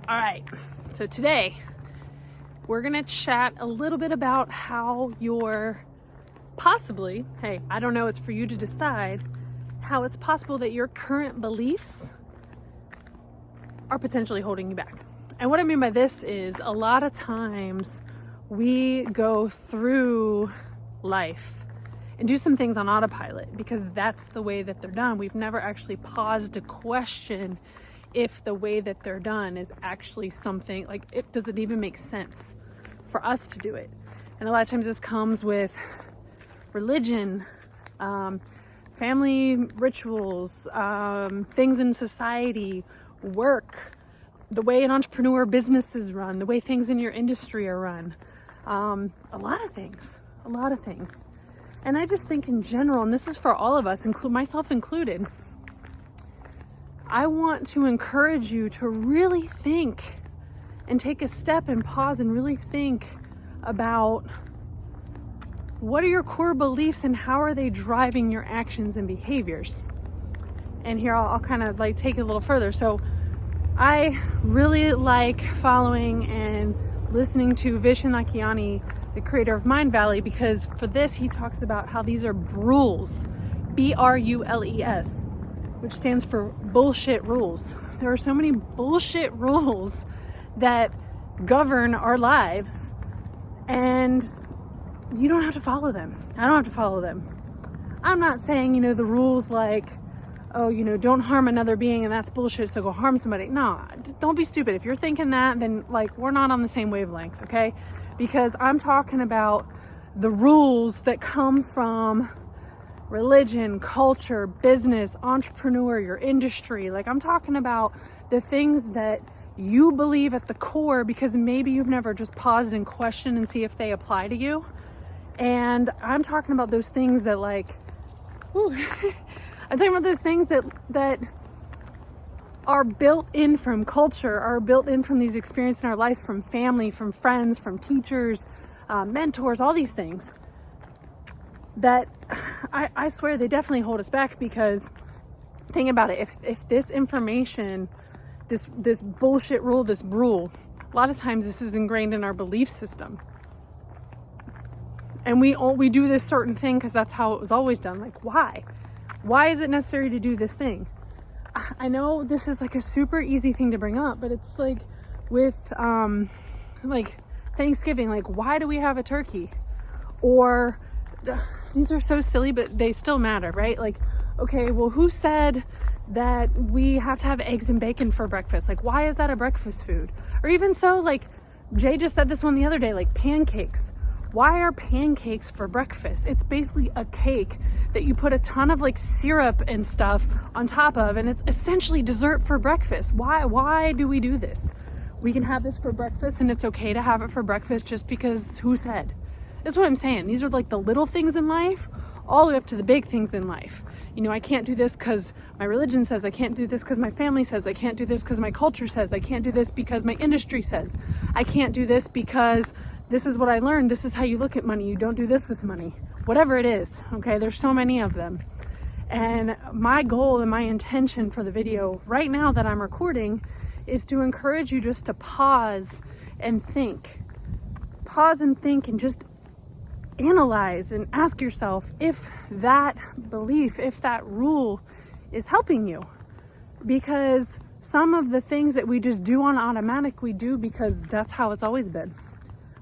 All right, so today we're gonna chat a little bit about how you're possibly, hey, I don't know, it's for you to decide, how it's possible that your current beliefs are potentially holding you back. And what I mean by this is a lot of times we go through life and do some things on autopilot because that's the way that they're done. We've never actually paused to question if the way that they're done is actually something, like, does it even make sense for us to do it? And a lot of times this comes with religion, family rituals, things in society, work, the way an entrepreneur business is run, the way things in your industry are run, a lot of things. And I just think in general, and this is for all of us, myself included, I want to encourage you to really think and take a step and pause and really think about what are your core beliefs and how are they driving your actions and behaviors. And here I'll kind of like take it a little further. So I really like following and listening to Vishen Lakhiani, the creator of Mind Valley, because for this he talks about how these are Brules, B-R-U-L-E-S, which stands for bullshit rules. There are so many bullshit rules that govern our lives, and you don't have to follow them. I don't have to follow them. I'm not saying, the rules like, oh, don't harm another being and that's bullshit, so go harm somebody. No, don't be stupid. If you're thinking that, then we're not on the same wavelength, okay? Because I'm talking about the rules that come from religion, culture, business, entrepreneur, your industry. I'm talking about the things that you believe at the core because maybe you've never just paused and questioned and see if they apply to you. And I'm talking about those things that I'm talking about those things that are built in from culture, are built in from these experiences in our lives, from family, from friends, from teachers, mentors, all these things that I swear they definitely hold us back. Because think about it, if this information, this bullshit rule, this rule, a lot of times this is ingrained in our belief system. And we do this certain thing because that's how it was always done. Why? Why is it necessary to do this thing? I know this is a super easy thing to bring up, but it's with Thanksgiving, why do we have a turkey? Or these are so silly, but they still matter, right? Okay, well, who said that we have to have eggs and bacon for breakfast? Why is that a breakfast food? Or even so, Jay just said this one the other day, pancakes. Why are pancakes for breakfast? It's basically a cake that you put a ton of syrup and stuff on top of, and it's essentially dessert for breakfast. Why do we do this? We can have this for breakfast, and it's okay to have it for breakfast just because who said? That's what I'm saying. These are the little things in life, all the way up to the big things in life. I can't do this because my religion says I can't do this, because my family says I can't do this, because my culture says I can't do this, because my industry says I can't do this, because this is what I learned. This is how you look at money. You don't do this with money. Whatever it is, okay? There's so many of them. And my goal and my intention for the video right now that I'm recording is to encourage you just to pause and think. Pause and think and just analyze and ask yourself if that belief, if that rule is helping you. Because some of the things that we just do on automatic, we do because that's how it's always been.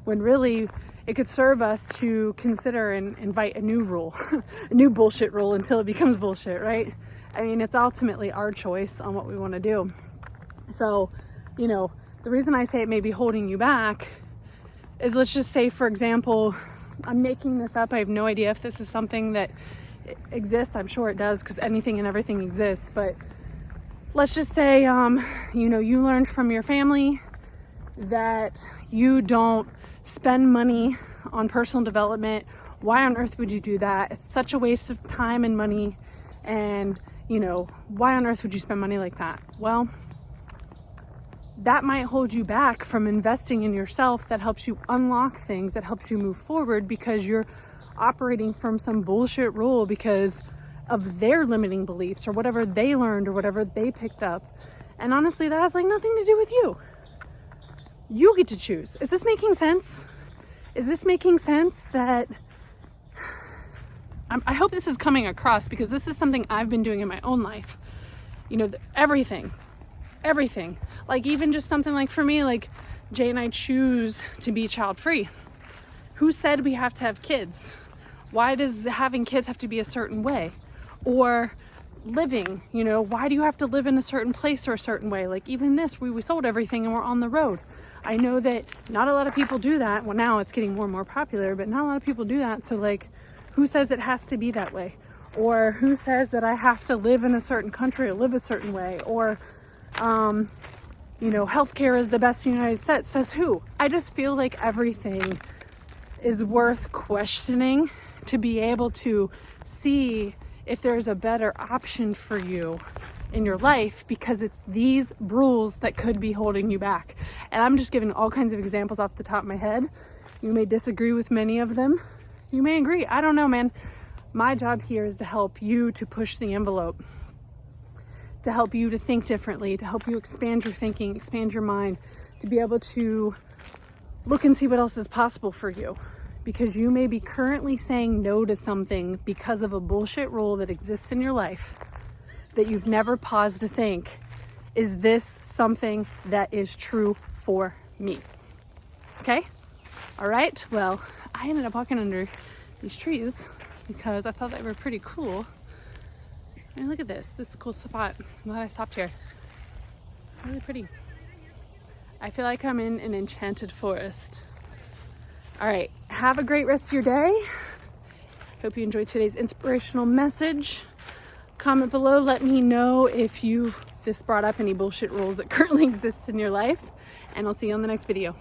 When really it could serve us to consider and invite a new rule, a new bullshit rule until it becomes bullshit, right? I mean, it's ultimately our choice on what we want to do. So, the reason I say it may be holding you back is, let's just say, for example, I'm making this up. I have no idea if this is something that exists. I'm sure it does, because anything and everything exists. But let's just say, you learned from your family that you don't spend money on personal development. Why on earth would you do that? It's such a waste of time and money. And, why on earth would you spend money like that? Well, that might hold you back from investing in yourself that helps you unlock things, that helps you move forward, because you're operating from some bullshit rule because of their limiting beliefs or whatever they learned or whatever they picked up. And honestly, that has nothing to do with you. You get to choose. Is this making sense? Is this making sense? That I hope this is coming across, because this is something I've been doing in my own life. You know, everything. Like even just something like for me, like Jay and I choose to be child free. Who said we have to have kids? Why does having kids have to be a certain way? Or living, you know, why do you have to live in a certain place or a certain way? Like even this, we sold everything and we're on the road. I know that not a lot of people do that. Well, now it's getting more and more popular, but not a lot of people do that. So like, who says it has to be that way? Or who says that I have to live in a certain country or live a certain way? Or, you know, healthcare is the best in the United States. Says who? I just feel like everything is worth questioning to be able to see if there's a better option for you in your life, because it's these rules that could be holding you back. And I'm just giving all kinds of examples off the top of my head. You may disagree with many of them. You may agree. I don't know, man. My job here is to help you to push the envelope, to help you to think differently, to help you expand your thinking, expand your mind, to be able to look and see what else is possible for you. Because you may be currently saying no to something because of a bullshit rule that exists in your life that you've never paused to think, is this something that is true for me? Okay? All right. Well, I ended up walking under these trees because I thought they were pretty cool. I mean, look at this. This is a cool spot. I'm glad I stopped here. Really pretty. I feel like I'm in an enchanted forest. All right. Have a great rest of your day. Hope you enjoyed today's inspirational message. Comment below. Let me know if this brought up any bullshit rules that currently exist in your life. And I'll see you on the next video.